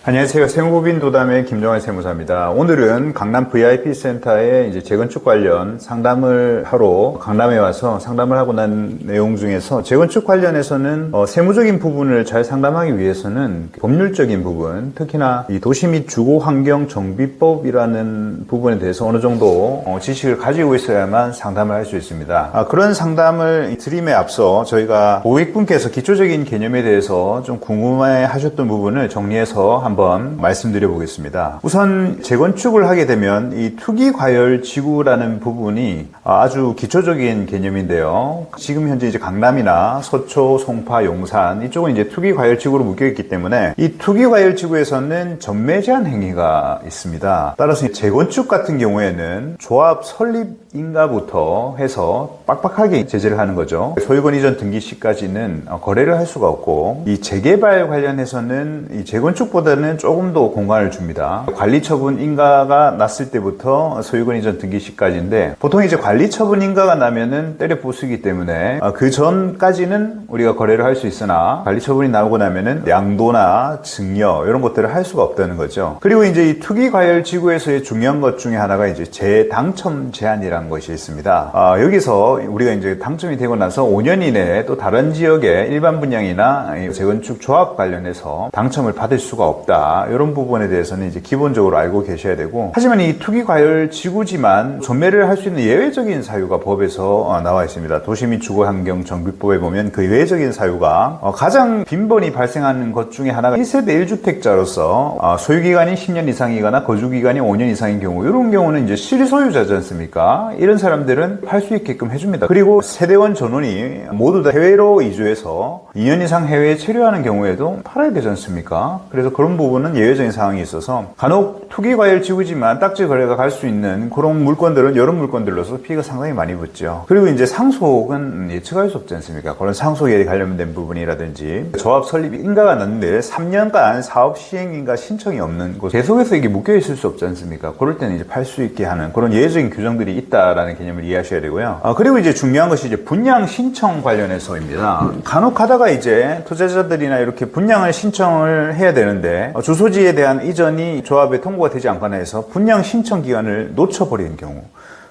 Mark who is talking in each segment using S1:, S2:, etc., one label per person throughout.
S1: 안녕하세요. 세무법인 도담의 김정환 세무사입니다. 오늘은 강남 VIP센터에 이제 재건축 관련 상담을 하러 강남에 와서 상담을 하고 난 내용 중에서 재건축 관련해서는 세무적인 부분을 잘 상담하기 위해서는 법률적인 부분, 특히나 이 도시 및 주거 환경 정비법이라는 부분에 대해서 어느 정도 지식을 가지고 있어야만 상담을 할 수 있습니다. 그런 상담을 드림에 앞서 저희가 고객분께서 기초적인 개념에 대해서 좀 궁금해 하셨던 부분을 정리해서 한번 말씀드려 보겠습니다. 우선 재건축을 하게 되면 이 투기과열지구라는 부분이 아주 기초적인 개념인데요. 지금 현재 이제 강남이나 서초, 송파, 용산 이쪽은 이제 투기과열지구로 묶여있기 때문에 이 투기과열지구에서는 전매 제한 행위가 있습니다. 따라서 재건축 같은 경우에는 조합 설립인가부터 해서 빡빡하게 제재를 하는 거죠. 소유권 이전 등기 시까지는 거래를 할 수가 없고, 이 재개발 관련해서는 이 재건축보다는 조금 더 공간을 줍니다. 관리처분 인가가 났을 때부터 소유권 이전 등기 시까지인데, 보통 이제 관리처분 인가가 나면은 때려 부수기 때문에 그 전까지는 우리가 거래를 할 수 있으나 관리처분이 나오고 나면은 양도나 증여 이런 것들을 할 수가 없다는 거죠. 그리고 이제 이 투기과열지구에서의 중요한 것 중에 하나가 이제 재당첨 제한이라는 것이 있습니다. 여기서 우리가 이제 당첨이 되고 나서 5년 이내에 또 다른 지역의 일반 분양이나 재건축 조합 관련해서 당첨을 받을 수가 없다. 이런 부분에 대해서는 이제 기본적으로 알고 계셔야 되고, 하지만 이 투기과열지구지만 전매를 할 수 있는 예외적인 사유가 법에서 나와 있습니다. 도시 및 주거환경 정비법에 보면 그 예외적인 사유가 가장 빈번히 발생하는 것 중에 하나가 1세대 1주택자로서 소유기간이 10년 이상이거나 거주기간이 5년 이상인 경우, 이런 경우는 이제 실소유자지 않습니까? 이런 사람들은 팔 수 있게끔 해줍니다. 그리고 세대원 전원이 모두 다 해외로 이주해서 2년 이상 해외에 체류하는 경우에도 팔아야 되지 않습니까? 그래서 그런 부분은 예외적인 상황이 있어서 간혹 투기과열지구지만 딱지 거래가 갈 수 있는 그런 물건들은 여러 물건들로서 피해가 상당히 많이 붙죠. 그리고 이제 상속은 예측할 수 없지 않습니까? 그런 상속에 관련된 부분이라든지 조합 설립 인가가 났는데 3년간 사업 시행 인가 신청이 없는 곳, 계속해서 이게 묶여 있을 수 없지 않습니까? 그럴 때는 이제 팔 수 있게 하는 그런 예외적인 규정들이 있다라는 개념을 이해하셔야 되고요. 그리고 이제 중요한 것이 이제 분양 신청 관련해서입니다. 간혹 하다가 이제 투자자들이나 이렇게 분양을 신청을 해야 되는데 주소지에 대한 이전이 조합에 통보가 되지 않거나 해서 분양 신청 기간을 놓쳐버리는 경우,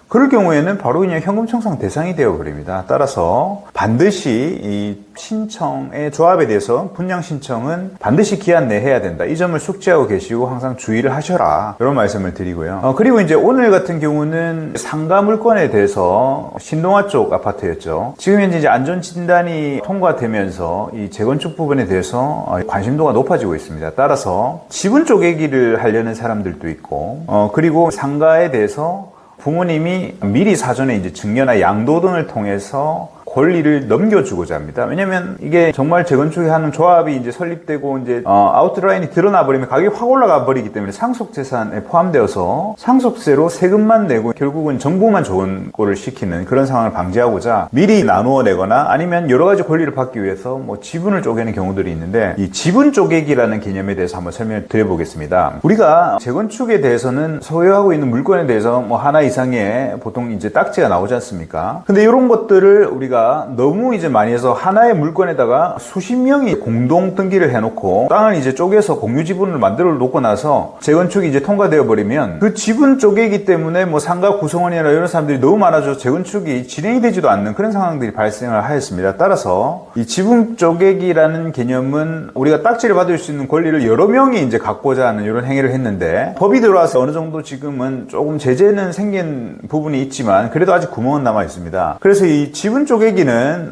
S1: 그럴 경우에는 바로 그냥 현금 청산 대상이 되어버립니다. 따라서 반드시 이 신청의 조합에 대해서 분양 신청은 반드시 기한 내에 해야 된다. 이 점을 숙지하고 계시고 항상 주의를 하셔라. 이런 말씀을 드리고요. 그리고 이제 오늘 같은 경우는 상가 물건에 대해서 신동아 쪽 아파트였죠. 지금 현재 이제 안전진단이 통과되면서 이 재건축 부분에 대해서 관심도가 높아지고 있습니다. 따라서 지분 쪼개기를 하려는 사람들도 있고, 그리고 상가에 대해서 부모님이 미리 사전에 이제 증여나 양도 등을 통해서 권리를 넘겨주고자 합니다. 왜냐면 이게 정말 재건축이 하는 조합이 이제 설립되고 이제 아웃라인이 드러나 버리면 가격이 확 올라가 버리기 때문에 상속재산에 포함되어서 상속세로 세금만 내고 결국은 정부만 좋은 꼴을 시키는 그런 상황을 방지하고자 미리 나누어 내거나 아니면 여러 가지 권리를 받기 위해서 뭐 지분을 쪼개는 경우들이 있는데, 이 지분 쪼개기라는 개념에 대해서 한번 설명을 드려보겠습니다. 우리가 재건축에 대해서는 소유하고 있는 물건에 대해서 뭐 하나 이상의 보통 이제 딱지가 나오지 않습니까? 근데 이런 것들을 우리가 너무 이제 많이 해서 하나의 물건에다가 수십 명이 공동 등기를 해놓고 땅을 이제 쪼개서 공유 지분을 만들어 놓고 나서 재건축이 이제 통과되어 버리면 그 지분 쪼개기 때문에 뭐 상가 구성원이나 이런 사람들이 너무 많아져 재건축이 진행이 되지도 않는 그런 상황들이 발생을 하였습니다. 따라서 이 지분 쪼개기라는 개념은 우리가 딱지를 받을 수 있는 권리를 여러 명이 이제 갖고자 하는 이런 행위를 했는데, 법이 들어와서 어느 정도 지금은 조금 제재는 생긴 부분이 있지만 그래도 아직 구멍은 남아 있습니다. 그래서 이 지분 쪼개기는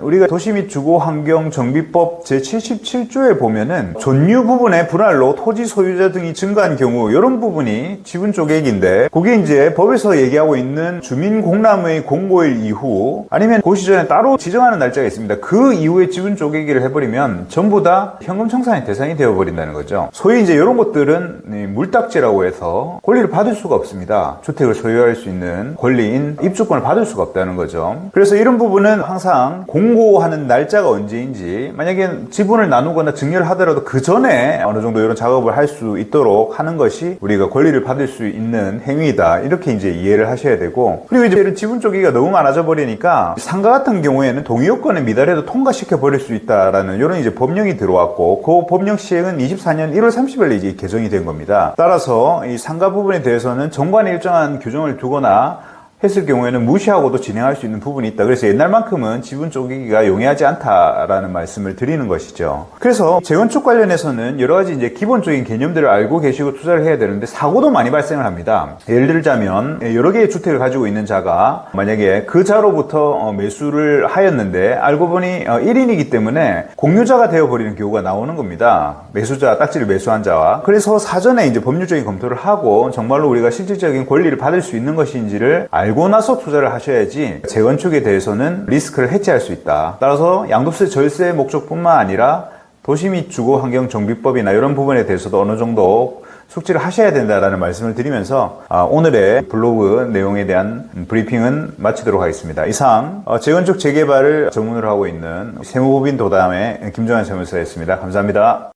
S1: 우리가 도시 및 주거 환경 정비법 제77조에 보면은 존유 부분의 분할로 토지 소유자 등이 증가한 경우, 이런 부분이 지분 쪼개기인데, 그게 이제 법에서 얘기하고 있는 주민 공람의 공고일 이후 아니면 그 시전에 따로 지정하는 날짜가 있습니다. 그 이후에 지분 쪼개기를 해버리면 전부 다 현금 청산의 대상이 되어버린다는 거죠. 소위 이제 이런 것들은 물딱지라고 해서 권리를 받을 수가 없습니다. 주택을 소유할 수 있는 권리인 입주권을 받을 수가 없다는 거죠. 그래서 이런 부분은 항상 항상 공고하는 날짜가 언제인지, 만약에 지분을 나누거나 증여를 하더라도 그 전에 어느 정도 이런 작업을 할 수 있도록 하는 것이 우리가 권리를 받을 수 있는 행위다, 이렇게 이제 이해를 하셔야 되고, 그리고 이제 이런 지분 쪼개기가 너무 많아져 버리니까 상가 같은 경우에는 동의요건에 미달해도 통과시켜 버릴 수 있다라는 이런 이제 법령이 들어왔고, 그 법령 시행은 24년 1월 30일에 이제 개정이 된 겁니다. 따라서 이 상가 부분에 대해서는 정관에 일정한 규정을 두거나 했을 경우에는 무시하고도 진행할 수 있는 부분이 있다. 그래서 옛날만큼은 지분 쪼개기가 용이하지 않다라는 말씀을 드리는 것이죠. 그래서 재건축 관련해서는 여러 가지 이제 기본적인 개념들을 알고 계시고 투자를 해야 되는데 사고도 많이 발생을 합니다. 예를 들자면 여러 개의 주택을 가지고 있는 자가 만약에 그 자로부터 매수를 하였는데 알고 보니 1인이기 때문에 공유자가 되어버리는 경우가 나오는 겁니다. 매수자, 딱지를 매수한 자와. 그래서 사전에 이제 법률적인 검토를 하고 정말로 우리가 실질적인 권리를 받을 수 있는 것인지를 알고 나서 투자를 하셔야지 재건축에 대해서는 리스크를 해지할 수 있다. 따라서 양도세 절세 목적뿐만 아니라 도시 및 주거 환경 정비법이나 이런 부분에 대해서도 어느 정도 숙지를 하셔야 된다라는 말씀을 드리면서 오늘의 블로그 내용에 대한 브리핑은 마치도록 하겠습니다. 이상 재건축 재개발을 전문으로 하고 있는 세무법인 도담의 김정환 세무사였습니다. 감사합니다.